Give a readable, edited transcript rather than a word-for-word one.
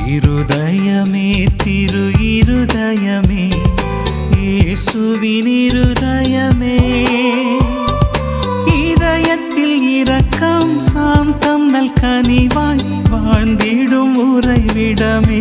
இருதயமே திரு இருதயமே இயேசுவின் இருதயமே, இதயத்தில் இரக்கம் சாந்தம் நல் கனிவாய் வாழ்ந்திடும் உறைவிடமே.